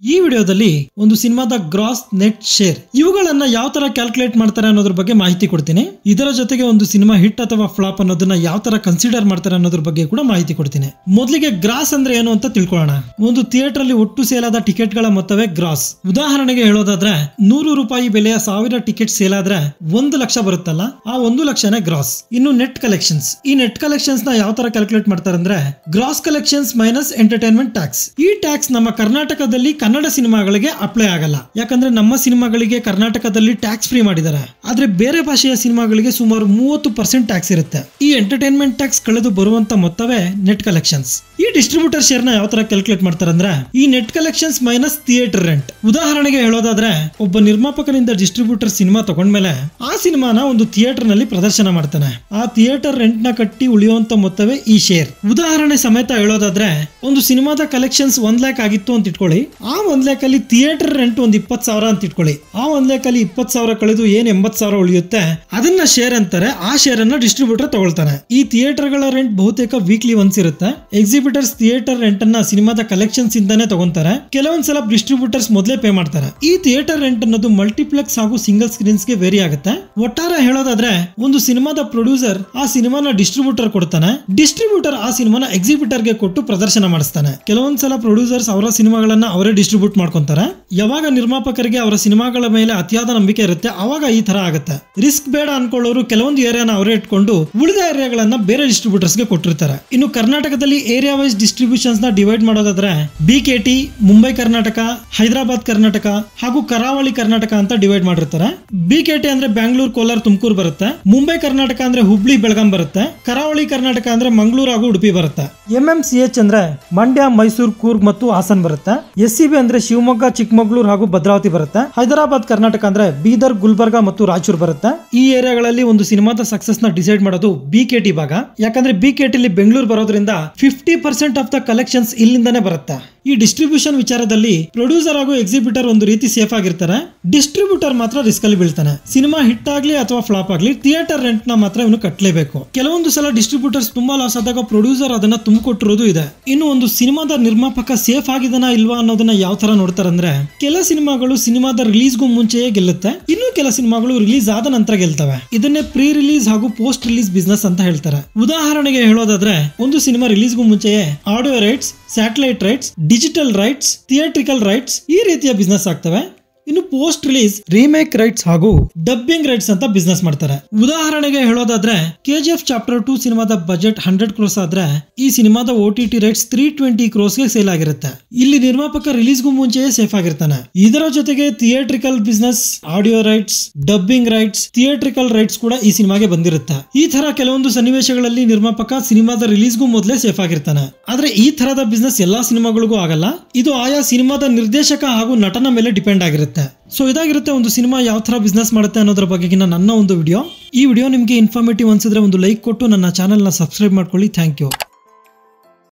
ಈ ವಿಡಿಯೋದಲ್ಲಿ ಒಂದು ಸಿನಿಮಾದ ಗ್ರಾಸ್ ನೆಟ್ ಶೇರ್ ಇವುಗಳನ್ನ ಯಾವ ತರ ಕ್ಯಾಲ್ಕುಲೇಟ್ ಮಾಡ್ತಾರೆ ಅನ್ನೋದ್ರ ಬಗ್ಗೆ ಮಾಹಿತಿ ಕೊಡ್ತೀನಿ. ಇದರ ಜೊತೆಗೆ ಒಂದು ಸಿನಿಮಾ ಹಿಟ್ ಅಥವಾ ಫ್ಲಾಪ್ ಅನ್ನೋದನ್ನ ಯಾವ ತರ ಕನ್ಸಿಡರ್ ಮಾಡ್ತಾರೆ ಅನ್ನೋದ್ರ ಬಗ್ಗೆ ಕೂಡ ಮಾಹಿತಿ ಕೊಡ್ತೀನಿ. ಮೊದಲಿಗೆ ಗ್ರಾಸ್ ಅಂದ್ರೆ ಏನು ಅಂತ ತಿಳ್ಕೊಳ್ಳೋಣ. ಒಂದು ಥಿಯೇಟರ್ ಅಲ್ಲಿ ಒಟ್ಟು ಸೇಲ್ ಆದ ಟಿಕೆಟ್ ಗಳ ಮೊತ್ತವೇ ಗ್ರಾಸ್. ಉದಾಹರಣೆಗೆ ಹೇಳೋದಾದ್ರೆ 100 ರೂಪಾಯಿ ಬೆಲೆಯ 1000 ಟಿಕೆಟ್ ಸೇಲ್ ಆದ್ರೆ 1 ಲಕ್ಷ ಬರುತ್ತಲ್ಲ, ಆ 1 ಲಕ್ಷನೇ ಗ್ರಾಸ್. ಇನ್ನು ನೆಟ್ ಕಲೆಕ್ಷನ್ಸ್, ಈ ನೆಟ್ ಕಲೆಕ್ಷನ್ಸ್ ನ ಯಾವ ತರ ಕ್ಯಾಲ್ಕುಲೇಟ್ ಮಾಡ್ತಾರೆ ಅಂದ್ರೆ gross collections minus entertainment tax. ಈ ಟ್ಯಾಕ್ಸ್ ನಮ್ಮ ಕರ್ನಾಟಕದಲ್ಲಿ ಕನ್ನಡ ಸಿನಿಮಾಗಳಿಗೆ ಅಪ್ಲೈ ಆಗಲ್ಲ, ಯಾಕಂದ್ರೆ ನಮ್ಮ ಸಿನಿಮಾಗಳಿಗೆ ಕರ್ನಾಟಕದಲ್ಲಿ ಟ್ಯಾಕ್ಸ್ ಫ್ರೀ ಮಾಡಿದ್ದಾರೆ. ಆದ್ರೆ ಬೇರೆ ಭಾಷೆಯ ಸಿನಿಮಾಗಳಿಗೆ ಸುಮಾರು 30% ಟ್ಯಾಕ್ಸ್ ಇರುತ್ತೆ. ಈ ಎಂಟರ್ಟೈನ್ಮೆಂಟ್ ಟ್ಯಾಕ್ಸ್ ಕಳೆದು ಬರುವಂತ ಮೊತ್ತವೇ ನೆಟ್ ಕಲೆಕ್ಷನ್ಸ್. ಈ ಡಿಸ್ಟ್ರಿಬ್ಯೂಟರ್ ಶೇರ್ ನ ಯಾವ ತರ ಕ್ಯಾಲ್ಕುಲೇಟ್ ಮಾಡ್ತಾರೆ ಅಂದ್ರೆ ಈ net collections minus theatre rent. ಉದಾಹರಣೆಗೆ ಹೇಳೋದಾದ್ರೆ ಒಬ್ಬ ನಿರ್ಮಾಪಕನಿಂದ ಡಿಸ್ಟ್ರಿಬ್ಯೂಟರ್ ಸಿನಿಮಾ ತಗೊಂಡ್ಮೇಲೆ ಆ ಸಿನಿಮಾನ ಒಂದು ಥಿಯೇಟರ್ ನಲ್ಲಿ ಪ್ರದರ್ಶನ ಮಾಡ್ತಾನೆ. ಆ ಥಿಯೇಟರ್ ರೆಂಟ್ ನ ಕಟ್ಟಿ ಉಳಿಯುವಂತ ಮೊತ್ತವೇ ಈ ಶೇರ್. ಉದಾಹರಣೆ ಸಮೇತ ಹೇಳೋದಾದ್ರೆ ಒಂದು ಸಿನಿಮಾದ ಕಲೆಕ್ಷನ್ಸ್ 1 ಲಕ್ಷ ಆಗಿತ್ತು ಅಂತ ಇಟ್ಕೊಳ್ಳಿ. ಆ 1 ಲಕ್ಷಲ್ಲಿ ಥಿಯೇಟರ್ ರೆಂಟ್ ಒಂದು 20,000 ಅಂತ ಇಟ್ಕೊಳ್ಳಿ. ಆ 1 ಲಕ್ಷಲ್ಲಿ 20,000 ಕಳೆದು ಏನ್ 80,000 ಉಳಿಯುತ್ತೆ ಅದನ್ನ ಶೇರ್ ಅಂತಾರೆ. ಆ ಶೇರ್ ಅನ್ನ ಡಿಸ್ಟ್ರಿಬ್ಯೂಟರ್ ತಗೊಳ್ತಾನೆ. ಈ ಥಿಯೇಟರ್ ಗಳ ರೆಂಟ್ ಬಹುತೇಕ ವೀಕ್ಲಿ ಒನ್ಸ್ ಇರುತ್ತೆ. ಎಕ್ಸಿಬಿಟರ್ಸ್ ಥಿಯೇಟರ್ ರೆಂಟ್ ಅನ್ನ ಸಿನಿಮಾದ ಕಲೆಕ್ಷನ್ಸ್ ಇಂದಾನೆ ತಗೊಂತಾರೆ. ಕೆಲವೊಂದ್ಸಲ ಡಿಸ್ಟ್ರಿಬ್ಯೂಟರ್ಸ್ ಮೊದಲೇ ಪೇ ಮಾಡ್ತಾರೆ. ಈ ಥಿಯೇಟರ್ ರೆಂಟ್ ಅನ್ನೋದು ಮಲ್ಟಿಪ್ಲೆಕ್ಸ್ ಹಾಗೂ ಸಿಂಗಲ್ ಸ್ಕ್ರೀನ್ಸ್ ಗೆ ವೇರಿ ಆಗುತ್ತೆ. ಒಟ್ಟಾರೆ ಹೇಳೋದಾದ್ರೆ ಒಂದು ಸಿನಿಮಾದ ಪ್ರೊಡ್ಯೂಸರ್ ಆ ಸಿನಿಮಾನ ಡಿಸ್ಟ್ರಿಬ್ಯೂಟರ್ ಕೊಡ್ತಾನೆ. ಡಿಸ್ಟ್ರಿಬ್ಯೂಟರ್ ಆ ಸಿನಿಮಾನ ಎಕ್ಸಿಬಿಟರ್ ಗೆ ಕೊಟ್ಟು ಪ್ರದರ್ಶನ ಮಾಡಿಸ್ತಾನೆ. ಕೆಲವೊಂದ್ಸಲ ಪ್ರೊಡ್ಯೂಸರ್ಸ್ ಅವರ ಸಿನಿಮಾಗಳನ್ನ ಅವರೇ ಡಿಸ್ಟ್ರಿಬ್ಯೂಟ್ ಮಾಡ್ಕೊಂತಾರೆ. ಯಾವಾಗ ನಿರ್ಮಾಪಕರಿಗೆ ಅವರ ಸಿನಿಮಾಗಳ ಮೇಲೆ ಅತಿಯಾದ ನಂಬಿಕೆ ಇರುತ್ತೆ ಅವಾಗ ಈ ತರ ಆಗುತ್ತೆ. ರಿಸ್ಕ್ ಬೇಡ ಅನ್ಕೊಳ್ಳೋರು ಕೆಲವೊಂದು ಏರಿಯಾನ ಅವರೇ ಇಟ್ಕೊಂಡು ಉಳಿದ ಏರಿಯಾಗಳನ್ನ ಬೇರೆ ಡಿಸ್ಟ್ರಿಬ್ಯೂಟರ್ಸ್ ಗೆ ಕೊಟ್ಟಿರ್ತಾರೆ. ಇನ್ನು ಕರ್ನಾಟಕದಲ್ಲಿ ಏರಿಯಾ ವೈಸ್ ಡಿಸ್ಟ್ರಿಬ್ಯೂಷನ್ಸ್ ನ ಡಿವೈಡ್ ಮಾಡೋದಾದ್ರೆ ಬಿಕೆಟಿ, ಮುಂಬೈ ಕರ್ನಾಟಕ, ಹೈದರಾಬಾದ್ ಕರ್ನಾಟಕ ಹಾಗೂ ಕರಾವಳಿ ಕರ್ನಾಟಕ ಅಂತ ಡಿವೈಡ್ ಮಾಡಿರ್ತಾರೆ. ಬಿಕೆಟಿ ಅಂದ್ರೆ ಬ್ಯಾಂಗ್ಳೂರ್, ಕೋಲಾರ, ತುಮಕೂರು ಬರುತ್ತೆ. ಮುಂಬೈ ಕರ್ನಾಟಕ ಅಂದ್ರೆ ಹುಬ್ಳಿ, ಬೆಳಗಾಂ ಬರುತ್ತೆ. ಕರಾವಳಿ ಕರ್ನಾಟಕ ಅಂದ್ರೆ ಮಂಗಳೂರು ಹಾಗೂ ಉಡುಪಿ ಬರುತ್ತೆ. ಎಂಎಂಸಿಎಚ್ ಅಂದ್ರೆ ಮಂಡ್ಯ, ಮೈಸೂರು, ಕೂರ್ಗ್ ಮತ್ತು ಹಾಸನ್ ಬರುತ್ತೆ. ಎಸ್ಸಿಬಿ ಅಂದ್ರೆ ಶಿವಮೊಗ್ಗ, ಚಿಕ್ಕಮಗಳೂರು ಹಾಗೂ ಭದ್ರಾವತಿ ಬರುತ್ತೆ. ಹೈದರಾಬಾದ್ ಕರ್ನಾಟಕ ಅಂದ್ರೆ ಬೀದರ್, ಗುಲ್ಬರ್ಗಾ ಮತ್ತು ರಾಯಚೂರು ಬರುತ್ತೆ. ಈ ಏರಿಯಾಗಳಲ್ಲಿ ಒಂದು ಸಿನಿಮಾದ ಸಕ್ಸಸ್ ನ ಡಿಸೈಡ್ ಮಾಡೋದು ಬಿಕೆಟಿ ಭಾಗ. ಯಾಕಂದ್ರೆ ಬಿಕೆಟಿ ಬೆಂಗಳೂರು ಬರೋದ್ರಿಂದ 50% ಆಫ್ ದ ಕಲೆಕ್ಷನ್ಸ್ ಇಲ್ಲಿಂದಾನೆ ಬರುತ್ತೆ. ಈ ಡಿಸ್ಟ್ರಿಬ್ಯೂಷನ್ ವಿಚಾರದಲ್ಲಿ ಪ್ರೊಡ್ಯೂಸರ್ ಹಾಗೂ ಎಕ್ಸಿಬಿಟರ್ ಒಂದು ರೀತಿ ಸೇಫ್ ಆಗಿರ್ತಾರೆ. ಡಿಸ್ಟ್ರಿಬ್ಯೂಟರ್ ಮಾತ್ರ ರಿಸ್ಕ್ ಅಲ್ಲಿ ಬೀಳ್ತಾನೆ. ಸಿನಿಮಾ ಹಿಟ್ ಆಗ್ಲಿ ಅಥವಾ ಫ್ಲಾಪ್ ಆಗ್ಲಿ ಥಿಯೇಟರ್ ರೆಂಟ್ ನ ಮಾತ್ರ ಇವನು ಕಟ್ಟಲೇಬೇಕು. ಕೆಲವೊಂದು ಸಲ ಡಿಸ್ಟ್ರಿಬ್ಯೂಟರ್ಸ್ ತುಂಬಾ ಲಾಸ್ ಆದಾಗ ಪ್ರೊಡ್ಯೂಸರ್ ಅದನ್ನ ತುಂಬಿಕೊಟ್ಟಿರೋದು ಇದೆ. ಇನ್ನು ಒಂದು ಸಿನಿಮಾದ ನಿರ್ಮಾಪಕ ಸೇಫ್ ಆಗಿದಾನ ಇಲ್ವಾ ಅನ್ನೋದನ್ನ ಯಾವ ತರ ನೋಡ್ತಾರೆ ಅಂದ್ರೆ ಕೆಲ ಸಿನಿಮಾಗಳು ಸಿನಿಮಾದ ರಿಲೀಸ್ಗೂ ಮುಂಚೆಯೇ ಗೆಲ್ಲುತ್ತೆ. ಇನ್ನು ಕೆಲ ಸಿನಿಮಾಗಳು ರಿಲೀಸ್ ಆದ ನಂತರ ಗೆಲ್ತವೆ. ಇದನ್ನೇ ಪ್ರೀ ರಿಲೀಸ್ ಹಾಗೂ ಪೋಸ್ಟ್ ರಿಲೀಸ್ ಬಿಸ್ನೆಸ್ ಅಂತ ಹೇಳ್ತಾರೆ. ಉದಾಹರಣೆಗೆ ಹೇಳೋದಾದ್ರೆ ಒಂದು ಸಿನಿಮಾ ರಿಲೀಸ್ಗೂ ಮುಂಚೆಯೇ audio rights, satellite rights, digital rights, theatrical rights ಈ ರೀತಿಯ ಬಿಸ್ನೆಸ್ ಆಗ್ತವೆ. ಇನ್ನು ಪೋಸ್ಟ್ ರಿಲೀಸ್ ರೀಮೇಕ್ ರೈಟ್ಸ್ ಹಾಗೂ ಡಬ್ಬಿಂಗ್ ರೈಟ್ಸ್ ಅಂತ ಬಿಸ್ನೆಸ್ ಮಾಡ್ತಾರೆ. ಉದಾಹರಣೆಗೆ ಹೇಳೋದಾದ್ರೆ ಕೆಜಿಎಫ್ ಚಾಪ್ಟರ್ 2 ಸಿನಿಮಾದ ಬಜೆಟ್ 100 crores ಆದ್ರೆ ಈ ಸಿನಿಮಾದ OTT ರೈಟ್ಸ್ 320 crores ಗೆ ಸೇಲ್ ಆಗಿರುತ್ತೆ. ಇಲ್ಲಿ ನಿರ್ಮಾಪಕ ರಿಲೀಸ್ಗೂ ಮುಂಚೆಯೇ ಸೇಫ್ ಆಗಿರ್ತಾನೆ. ಇದರ ಜೊತೆಗೆ theatrical business, audio rights, dubbing rights, theatrical rights ಕೂಡ ಈ ಸಿನಿಮಾಗೆ ಬಂದಿರುತ್ತೆ. ಈ ತರ ಕೆಲವೊಂದು ಸನ್ನಿವೇಶಗಳಲ್ಲಿ ನಿರ್ಮಾಪಕ ಸಿನಿಮಾದ ರಿಲೀಸ್ಗೂ ಮೊದಲೇ ಸೇಫ್ ಆಗಿರ್ತಾನೆ. ಆದ್ರೆ ಈ ತರದ ಬಿಸ್ನೆಸ್ ಎಲ್ಲಾ ಸಿನಿಮಾಗಳಿಗೂ ಆಗಲ್ಲ. ಇದು ಆಯಾ ಸಿನಿಮಾದ ನಿರ್ದೇಶಕ ಹಾಗೂ ನಟನ ಮೇಲೆ ಡಿಪೆಂಡ್ ಆಗಿರುತ್ತೆ. ಸೊ ಇದಾಗಿರುತ್ತೆ ಒಂದು ಸಿನಿಮಾ ಯಾವ ತರ ಬಿಸ್ನೆಸ್ ಮಾಡುತ್ತೆ ಅನ್ನೋದ್ರ ಬಗ್ಗೆ ನನ್ನ ಒಂದು ವಿಡಿಯೋ. ಈ ವಿಡಿಯೋ ನಿಮಗೆ ಇನ್ಫಾರ್ಮೇಟಿವ್ ಅನ್ಸಿದ್ರೆ ಒಂದು ಲೈಕ್ ಕೊಟ್ಟು ನನ್ನ ಚಾನೆಲ್ ನ ಸಬ್ಸ್ಕ್ರೈಬ್ ಮಾಡ್ಕೊಳ್ಳಿ. Thank you.